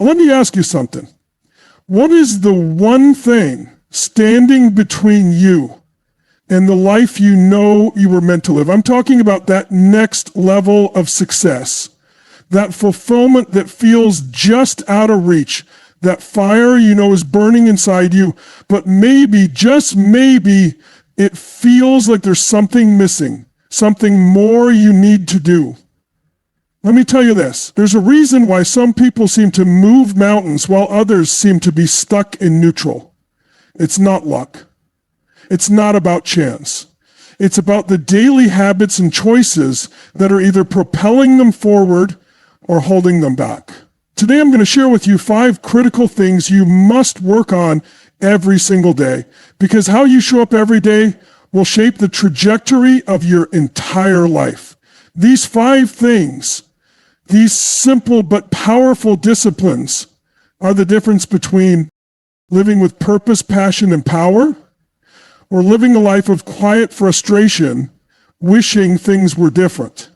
Let me ask you something. What is the one thing standing between you and the life you know you were meant to live? I'm talking about that next level of success, that fulfillment that feels just out of reach, that fire you know is burning inside you, but maybe, just maybe, it feels like there's something missing, something more you need to do. Let me tell you this. There's a reason why some people seem to move mountains while others seem to be stuck in neutral. It's not luck. It's not about chance. It's about the daily habits and choices that are either propelling them forward or holding them back. Today I'm going to share with you 5 critical things you must work on every single day, because how you show up every day will shape the trajectory of your entire life. These 5 things, these simple but powerful disciplines, are the difference between living with purpose, passion, and power, or living a life of quiet frustration, wishing things were different.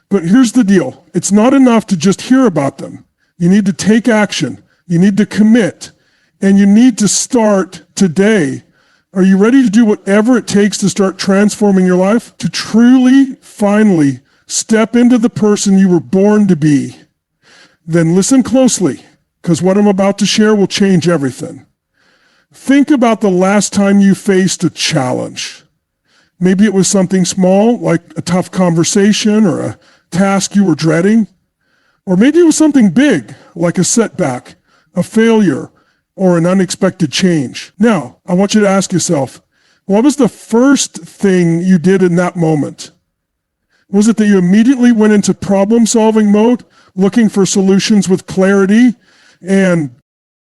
But here's the deal. It's not enough to just hear about them. You need to take action. You need to commit. And you need to start today. Are you ready to do whatever it takes to start transforming your life? To truly, finally, step into the person you were born to be? Then listen closely, because what I'm about to share will change everything. Think about the last time you faced a challenge. Maybe it was something small, like a tough conversation or a task you were dreading. Or maybe it was something big, like a setback, a failure, or an unexpected change. Now, I want you to ask yourself, what was the first thing you did in that moment? Was it that you immediately went into problem-solving mode, looking for solutions with clarity and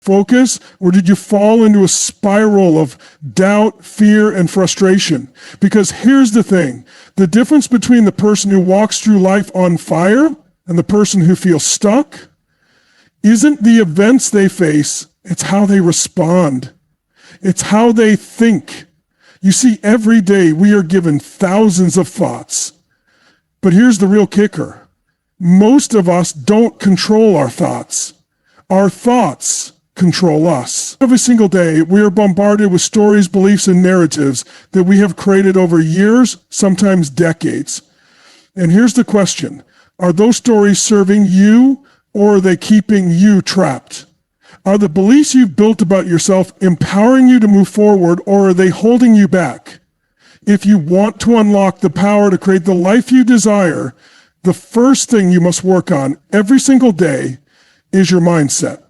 focus, or did you fall into a spiral of doubt, fear, and frustration? Because here's the thing, the difference between the person who walks through life on fire and the person who feels stuck isn't the events they face, it's how they respond. It's how they think. You see, every day we are given thousands of thoughts. But here's the real kicker. Most of us don't control our thoughts. Our thoughts control us. Every single day, we are bombarded with stories, beliefs, and narratives that we have created over years, sometimes decades. And here's the question. Are those stories serving you, or are they keeping you trapped? Are the beliefs you've built about yourself empowering you to move forward, or are they holding you back? If you want to unlock the power to create the life you desire, the first thing you must work on every single day is your mindset.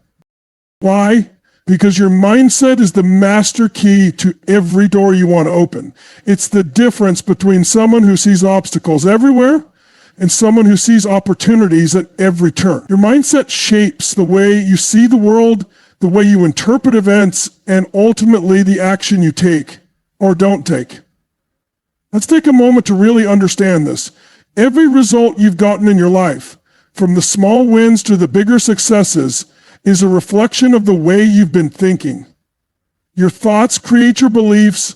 Why? Because your mindset is the master key to every door you want to open. It's the difference between someone who sees obstacles everywhere and someone who sees opportunities at every turn. Your mindset shapes the way you see the world, the way you interpret events, and ultimately the action you take or don't take. Let's take a moment to really understand this. Every result you've gotten in your life, from the small wins to the bigger successes, is a reflection of the way you've been thinking. Your thoughts create your beliefs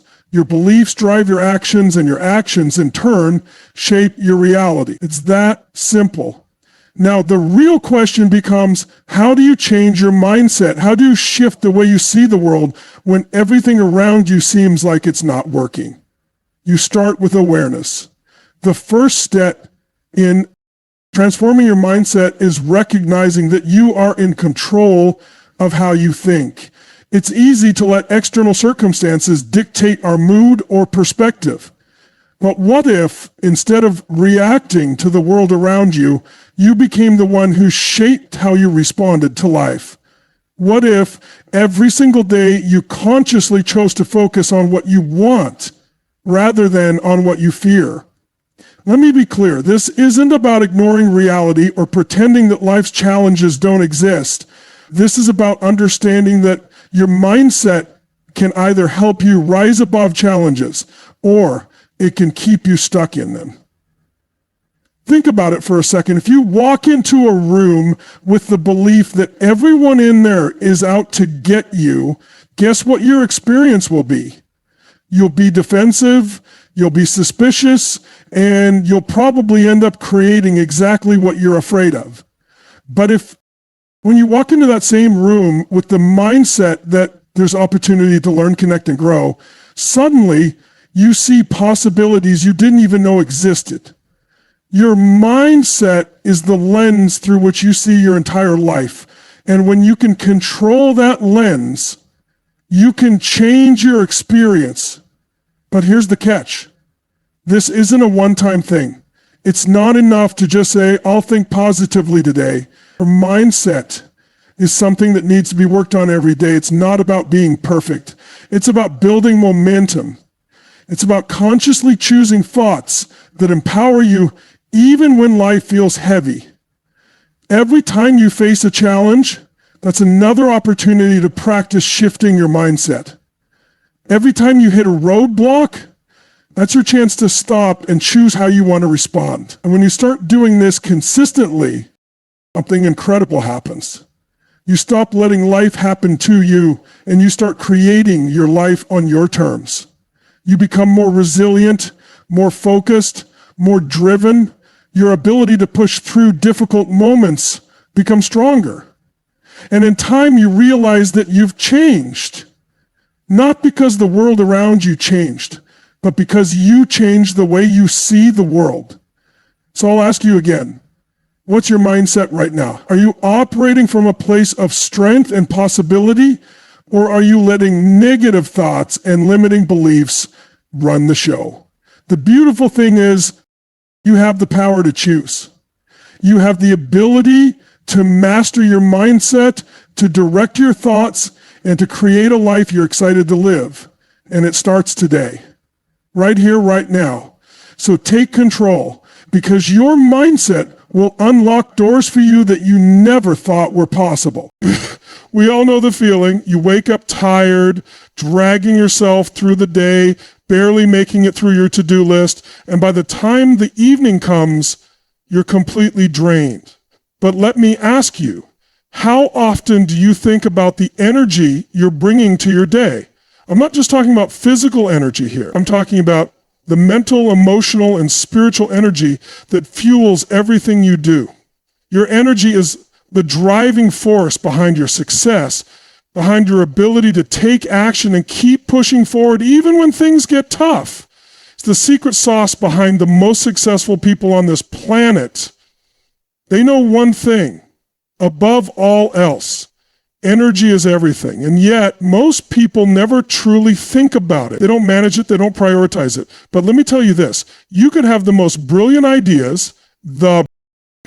drive your actions, and your actions, in turn, shape your reality. It's that simple. Now, the real question becomes, how do you change your mindset? How do you shift the way you see the world when everything around you seems like it's not working? You start with awareness. The first step in transforming your mindset is recognizing that you are in control of how you think. It's easy to let external circumstances dictate our mood or perspective. But what if, instead of reacting to the world around you, you became the one who shaped how you responded to life? What if every single day you consciously chose to focus on what you want rather than on what you fear? Let me be clear, this isn't about ignoring reality or pretending that life's challenges don't exist. This is about understanding that your mindset can either help you rise above challenges, or it can keep you stuck in them. Think about it for a second. If you walk into a room with the belief that everyone in there is out to get you, guess what your experience will be? You'll be defensive, you'll be suspicious, and you'll probably end up creating exactly what you're afraid of. But if When you walk into that same room with the mindset that there's opportunity to learn, connect, and grow, suddenly you see possibilities you didn't even know existed. Your mindset is the lens through which you see your entire life. And when you can control that lens, you can change your experience. But here's the catch. This isn't a one-time thing. It's not enough to just say, I'll think positively today. Your mindset is something that needs to be worked on every day. It's not about being perfect. It's about building momentum. It's about consciously choosing thoughts that empower you even when life feels heavy. Every time you face a challenge, that's another opportunity to practice shifting your mindset. Every time you hit a roadblock, that's your chance to stop and choose how you want to respond. And when you start doing this consistently, something incredible happens. You stop letting life happen to you, and you start creating your life on your terms. You become more resilient, more focused, more driven. Your ability to push through difficult moments becomes stronger. And in time, you realize that you've changed. Not because the world around you changed, but because you changed the way you see the world. So I'll ask you again, what's your mindset right now? Are you operating from a place of strength and possibility, or are you letting negative thoughts and limiting beliefs run the show? The beautiful thing is you have the power to choose. You have the ability to master your mindset, to direct your thoughts, and to create a life you're excited to live. And it starts today, right here, right now. So take control, because your mindset will unlock doors for you that you never thought were possible. We all know the feeling. You wake up tired, dragging yourself through the day, barely making it through your to-do list, and by the time the evening comes, you're completely drained. But let me ask you, how often do you think about the energy you're bringing to your day? I'm not just talking about physical energy here. I'm talking about the mental, emotional, and spiritual energy that fuels everything you do. Your energy is the driving force behind your success, behind your ability to take action and keep pushing forward even when things get tough. It's the secret sauce behind the most successful people on this planet. They know one thing, above all else: energy is everything. And yet, most people never truly think about it. They don't manage it, they don't prioritize it. But let me tell you this, you could have the most brilliant ideas, the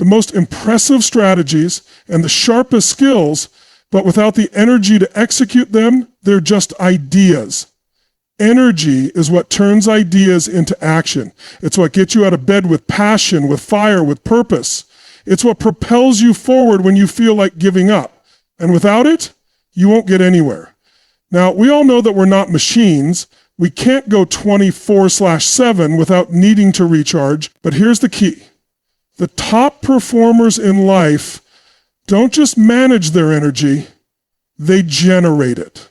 most impressive strategies, and the sharpest skills, but without the energy to execute them, they're just ideas. Energy is what turns ideas into action. It's what gets you out of bed with passion, with fire, with purpose. It's what propels you forward when you feel like giving up. And without it, you won't get anywhere. Now, we all know that we're not machines. We can't go 24/7 without needing to recharge. But here's the key. The top performers in life don't just manage their energy, they generate it.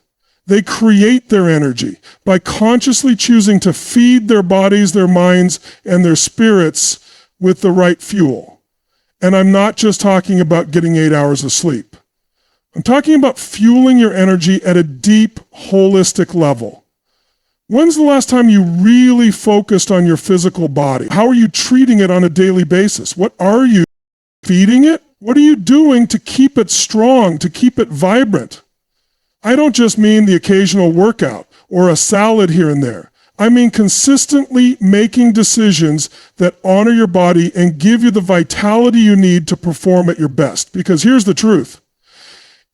They create their energy by consciously choosing to feed their bodies, their minds, and their spirits with the right fuel. And I'm not just talking about getting 8 hours of sleep. I'm talking about fueling your energy at a deep, holistic level. When's the last time you really focused on your physical body? How are you treating it on a daily basis? What are you feeding it? What are you doing to keep it strong, to keep it vibrant? I don't just mean the occasional workout or a salad here and there. I mean consistently making decisions that honor your body and give you the vitality you need to perform at your best. Because here's the truth.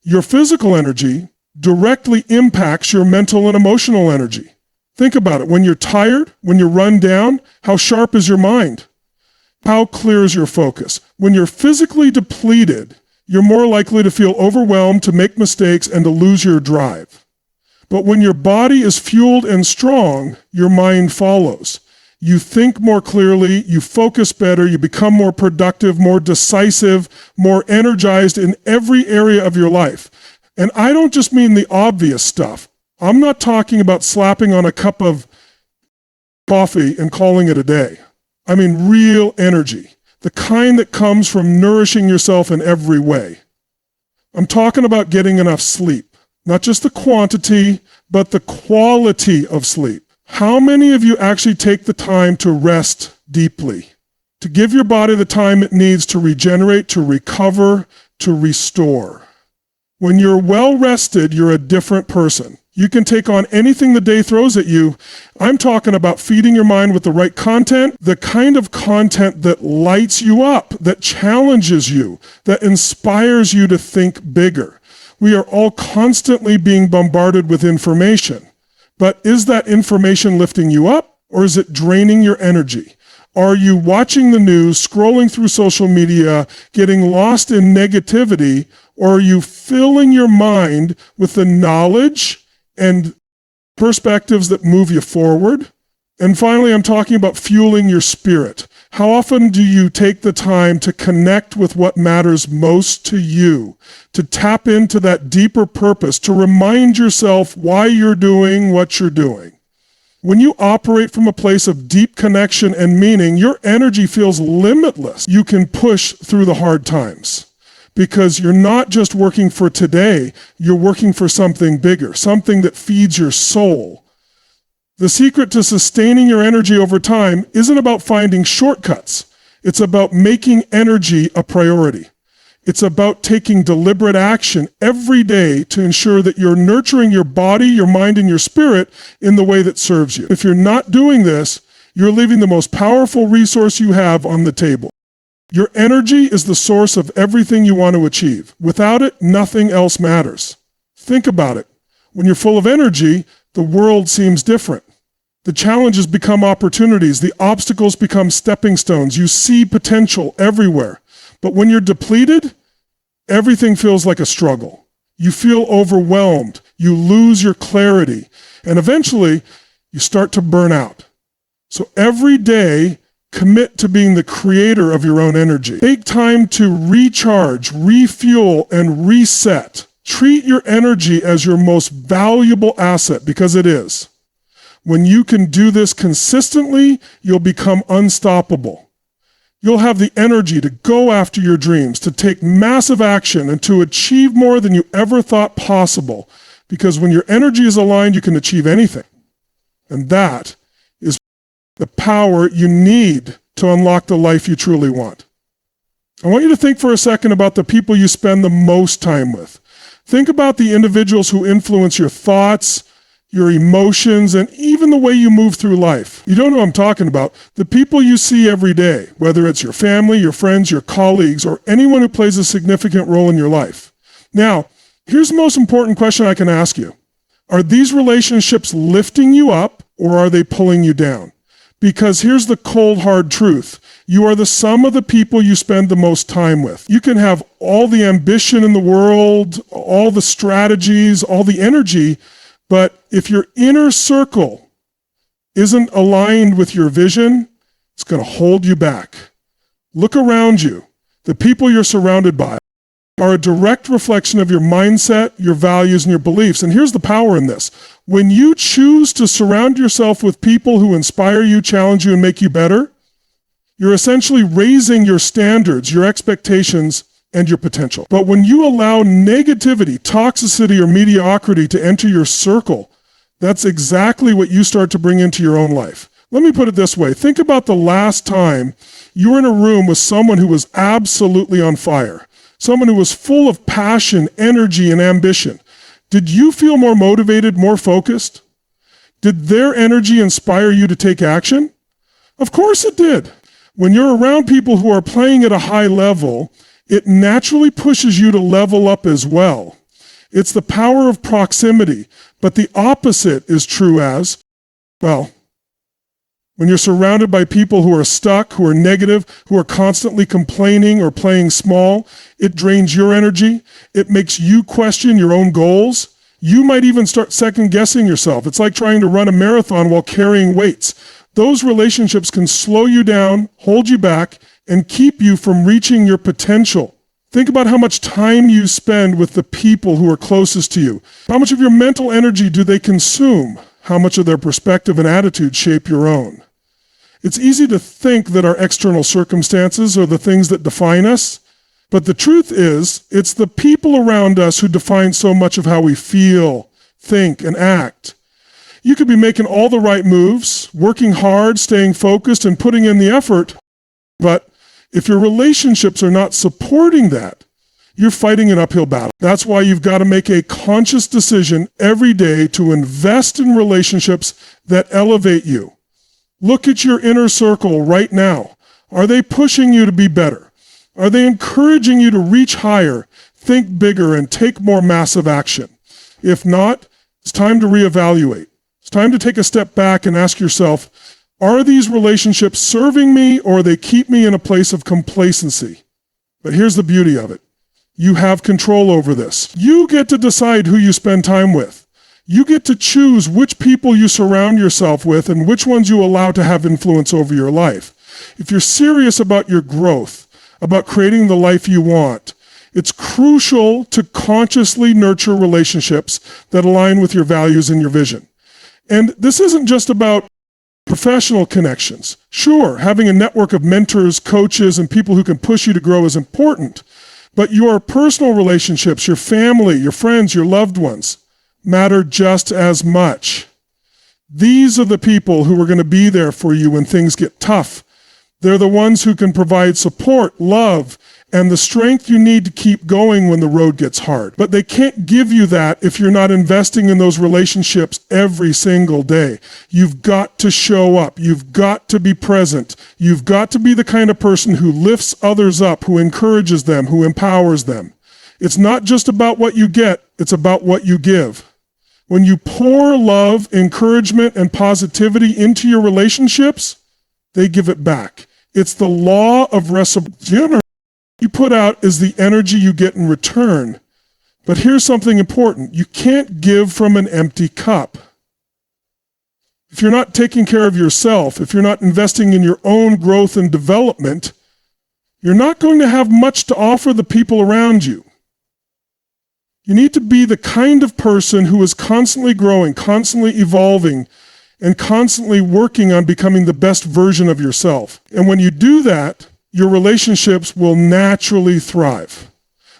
Your physical energy directly impacts your mental and emotional energy. Think about it. When you're tired, when you're run down, how sharp is your mind? How clear is your focus? When you're physically depleted, you're more likely to feel overwhelmed, to make mistakes, and to lose your drive. But when your body is fueled and strong, your mind follows. You think more clearly, you focus better, you become more productive, more decisive, more energized in every area of your life. And I don't just mean the obvious stuff. I'm not talking about slapping on a cup of coffee and calling it a day. I mean real energy, the kind that comes from nourishing yourself in every way. I'm talking about getting enough sleep. Not just the quantity, but the quality of sleep. How many of you actually take the time to rest deeply? To give your body the time it needs to regenerate, to recover, to restore. When you're well rested, you're a different person. You can take on anything the day throws at you. I'm talking about feeding your mind with the right content, the kind of content that lights you up, that challenges you, that inspires you to think bigger. We are all constantly being bombarded with information. But is that information lifting you up, or is it draining your energy? Are you watching the news, scrolling through social media, getting lost in negativity, or are you filling your mind with the knowledge and perspectives that move you forward? And finally, I'm talking about fueling your spirit. How often do you take the time to connect with what matters most to you, to tap into that deeper purpose, to remind yourself why you're doing what you're doing? When you operate from a place of deep connection and meaning, your energy feels limitless. You can push through the hard times because you're not just working for today, you're working for something bigger, something that feeds your soul. The secret to sustaining your energy over time isn't about finding shortcuts. It's about making energy a priority. It's about taking deliberate action every day to ensure that you're nurturing your body, your mind, and your spirit in the way that serves you. If you're not doing this, you're leaving the most powerful resource you have on the table. Your energy is the source of everything you want to achieve. Without it, nothing else matters. Think about it. When you're full of energy, the world seems different. The challenges become opportunities. The obstacles become stepping stones. You see potential everywhere. But when you're depleted, everything feels like a struggle. You feel overwhelmed. You lose your clarity. And eventually, you start to burn out. So every day, commit to being the creator of your own energy. Take time to recharge, refuel, and reset. Treat your energy as your most valuable asset, because it is. When you can do this consistently, you'll become unstoppable. You'll have the energy to go after your dreams, to take massive action, and to achieve more than you ever thought possible. Because when your energy is aligned, you can achieve anything. And that is the power you need to unlock the life you truly want. I want you to think for a second about the people you spend the most time with. Think about the individuals who influence your thoughts, your emotions, and even the way you move through life. You don't know what I'm talking about. The people you see every day, whether it's your family, your friends, your colleagues, or anyone who plays a significant role in your life. Now, here's the most important question I can ask you. Are these relationships lifting you up, or are they pulling you down? Because here's the cold, hard truth. You are the sum of the people you spend the most time with. You can have all the ambition in the world, all the strategies, all the energy, but if your inner circle isn't aligned with your vision, it's going to hold you back. Look around you. The people you're surrounded by are a direct reflection of your mindset, your values, and your beliefs. And here's the power in this. When you choose to surround yourself with people who inspire you, challenge you, and make you better, you're essentially raising your standards, your expectations, and your potential. But when you allow negativity, toxicity, or mediocrity to enter your circle, that's exactly what you start to bring into your own life. Let me put it this way. Think about the last time you were in a room with someone who was absolutely on fire, someone who was full of passion, energy, and ambition. Did you feel more motivated, more focused? Did their energy inspire you to take action? Of course it did. When you're around people who are playing at a high level, it naturally pushes you to level up as well. It's the power of proximity, but the opposite is true as, well, when you're surrounded by people who are stuck, who are negative, who are constantly complaining or playing small, it drains your energy. It makes you question your own goals. You might even start second-guessing yourself. It's like trying to run a marathon while carrying weights. Those relationships can slow you down, hold you back, and keep you from reaching your potential. Think about how much time you spend with the people who are closest to you. How much of your mental energy do they consume? How much of their perspective and attitude shape your own? It's easy to think that our external circumstances are the things that define us, But the truth is, it's the people around us who define so much of how we feel, think, and act. You could be making all the right moves, working hard, staying focused, and putting in the effort, but if your relationships are not supporting that, you're fighting an uphill battle. That's why you've got to make a conscious decision every day to invest in relationships that elevate you. Look at your inner circle right now. Are they pushing you to be better? Are they encouraging you to reach higher, think bigger, and take more massive action? If not, it's time to reevaluate. It's time to take a step back and ask yourself, are these relationships serving me, or they keep me in a place of complacency? But here's the beauty of it. You have control over this. You get to decide who you spend time with. You get to choose which people you surround yourself with and which ones you allow to have influence over your life. If you're serious about your growth, about creating the life you want, it's crucial to consciously nurture relationships that align with your values and your vision. And this isn't just about professional connections. Sure, having a network of mentors, coaches, and people who can push you to grow is important. But your personal relationships, your family, your friends, your loved ones, matter just as much. These are the people who are going to be there for you when things get tough. They're the ones who can provide support, love, and the strength you need to keep going when the road gets hard. But they can't give you that if you're not investing in those relationships every single day. You've got to show up. You've got to be present. You've got to be the kind of person who lifts others up, who encourages them, who empowers them. It's not just about what you get, it's about what you give. When you pour love, encouragement, and positivity into your relationships, they give it back. It's the law of reciprocity. You put out is the energy you get in return. But here's something important. You can't give from an empty cup. If you're not taking care of yourself, if you're not investing in your own growth and development, you're not going to have much to offer the people around you. You need to be the kind of person who is constantly growing, constantly evolving, and constantly working on becoming the best version of yourself. And when you do that, your relationships will naturally thrive.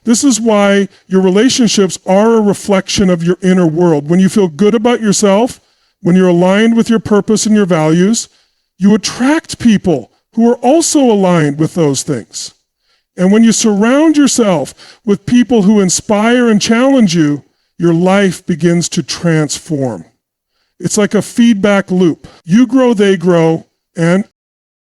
This is why your relationships are a reflection of your inner world. When you feel good about yourself, when you're aligned with your purpose and your values, you attract people who are also aligned with those things. And when you surround yourself with people who inspire and challenge you, your life begins to transform. It's like a feedback loop. You grow, they grow, and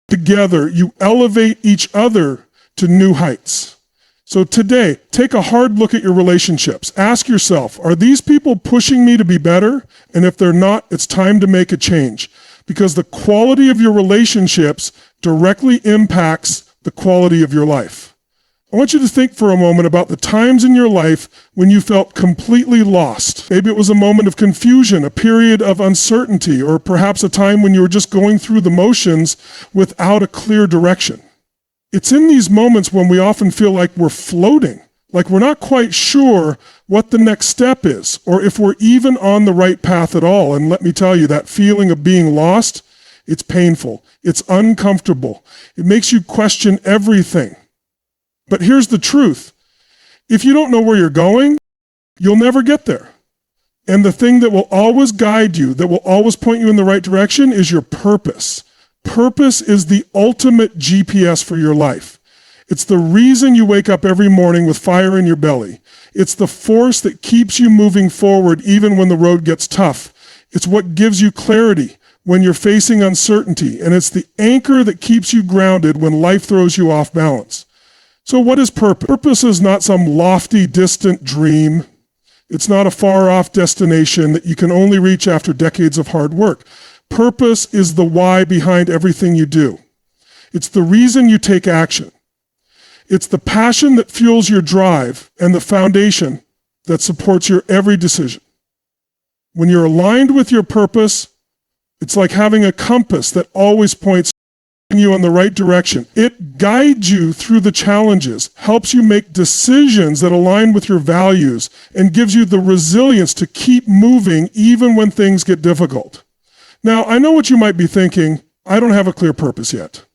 together, you elevate each other to new heights. So today, take a hard look at your relationships. Ask yourself, are these people pushing me to be better? And if they're not, it's time to make a change, because the quality of your relationships directly impacts the quality of your life. I want you to think for a moment about the times in your life when you felt completely lost. Maybe it was a moment of confusion, a period of uncertainty, or perhaps a time when you were just going through the motions without a clear direction. It's in these moments when we often feel like we're floating, like we're not quite sure what the next step is, or if we're even on the right path at all. And let me tell you, that feeling of being lost, it's painful, it's uncomfortable, it makes you question everything. But here's the truth. If you don't know where you're going, you'll never get there. And the thing that will always guide you, that will always point you in the right direction, is your purpose. Purpose is the ultimate GPS for your life. It's the reason you wake up every morning with fire in your belly. It's the force that keeps you moving forward even when the road gets tough. It's what gives you clarity when you're facing uncertainty. And it's the anchor that keeps you grounded when life throws you off balance. So what is purpose? Purpose is not some lofty, distant dream. It's not a far-off destination that you can only reach after decades of hard work. Purpose is the why behind everything you do. It's the reason you take action. It's the passion that fuels your drive and the foundation that supports your every decision. When you're aligned with your purpose, it's like having a compass that always points you in the right direction. It guides you through the challenges, helps you make decisions that align with your values, and gives you the resilience to keep moving even when things get difficult. Now, I know what you might be thinking. I don't have a clear purpose yet.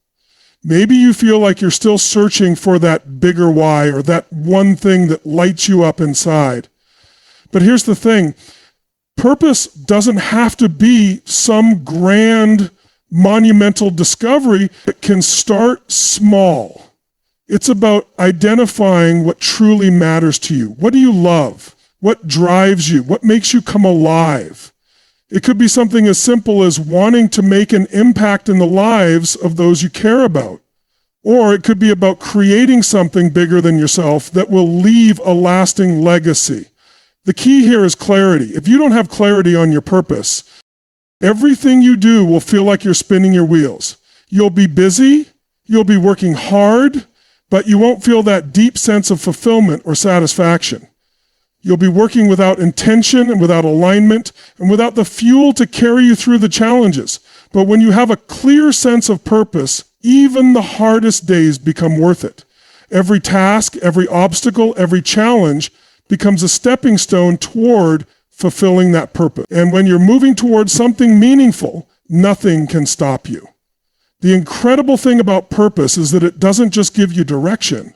Maybe you feel like you're still searching for that bigger why or that one thing that lights you up inside. But here's the thing. Purpose doesn't have to be some grand, monumental discovery. It can start small. It's about identifying what truly matters to you. What do you love? What drives you? What makes you come alive? It could be something as simple as wanting to make an impact in the lives of those you care about. Or it could be about creating something bigger than yourself that will leave a lasting legacy. The key here is clarity. If you don't have clarity on your purpose, everything you do will feel like you're spinning your wheels. You'll be busy, you'll be working hard, but you won't feel that deep sense of fulfillment or satisfaction. You'll be working without intention and without alignment and without the fuel to carry you through the challenges. But when you have a clear sense of purpose, even the hardest days become worth it. Every task, every obstacle, every challenge becomes a stepping stone toward fulfilling that purpose. And when you're moving towards something meaningful, nothing can stop you. The incredible thing about purpose is that it doesn't just give you direction,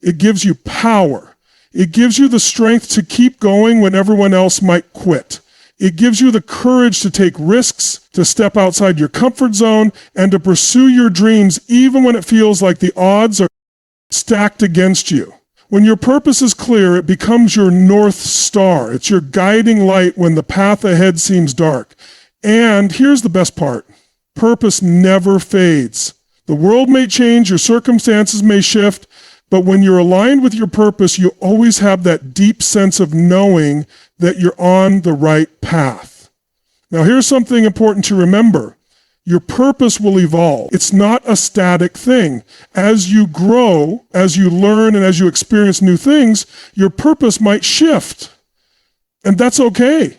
it gives you power. It gives you the strength to keep going when everyone else might quit. It gives you the courage to take risks, to step outside your comfort zone, and to pursue your dreams even when it feels like the odds are stacked against you. When your purpose is clear, it becomes your North Star. It's your guiding light when the path ahead seems dark. And here's the best part. Purpose never fades. The world may change, your circumstances may shift, but when you're aligned with your purpose, you always have that deep sense of knowing that you're on the right path. Now, here's something important to remember. Your purpose will evolve. It's not a static thing. As you grow, as you learn, and as you experience new things, your purpose might shift. And that's okay.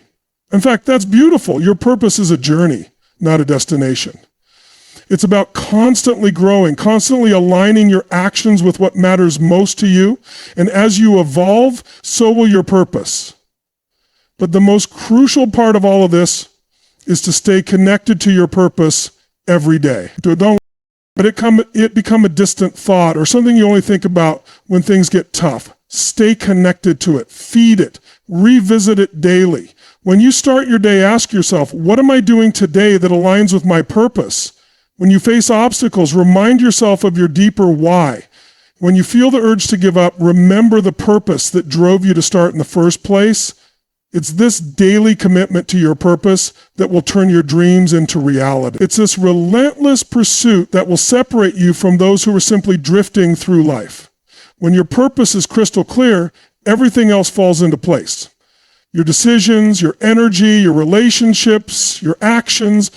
In fact, that's beautiful. Your purpose is a journey, not a destination. It's about constantly growing, constantly aligning your actions with what matters most to you. And as you evolve, so will your purpose. But the most crucial part of all of this is to stay connected to your purpose every day. Don't let it become a distant thought or something you only think about when things get tough. Stay connected to it. Feed it. Revisit it daily. When you start your day, ask yourself, what am I doing today that aligns with my purpose? When you face obstacles, remind yourself of your deeper why. When you feel the urge to give up, remember the purpose that drove you to start in the first place. It's this daily commitment to your purpose that will turn your dreams into reality. It's this relentless pursuit that will separate you from those who are simply drifting through life. When your purpose is crystal clear, everything else falls into place. Your decisions, your energy, your relationships, your actions,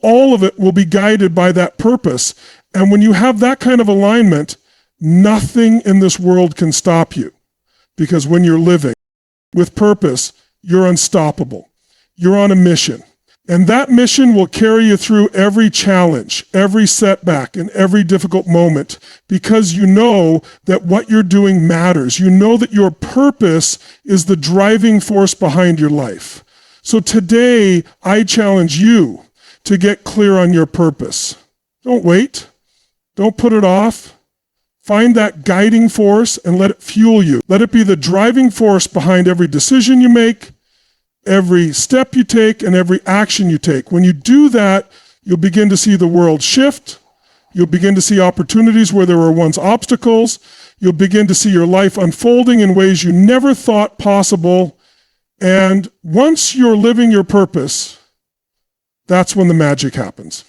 all of it will be guided by that purpose. And when you have that kind of alignment, nothing in this world can stop you. Because when you're living with purpose, you're unstoppable. You're on a mission. And that mission will carry you through every challenge, every setback, and every difficult moment because you know that what you're doing matters. You know that your purpose is the driving force behind your life. So today, I challenge you to get clear on your purpose. Don't wait. Don't put it off. Find that guiding force and let it fuel you. Let it be the driving force behind every decision you make, every step you take, and every action you take. When you do that, you'll begin to see the world shift. You'll begin to see opportunities where there were once obstacles. You'll begin to see your life unfolding in ways you never thought possible. And once you're living your purpose, that's when the magic happens.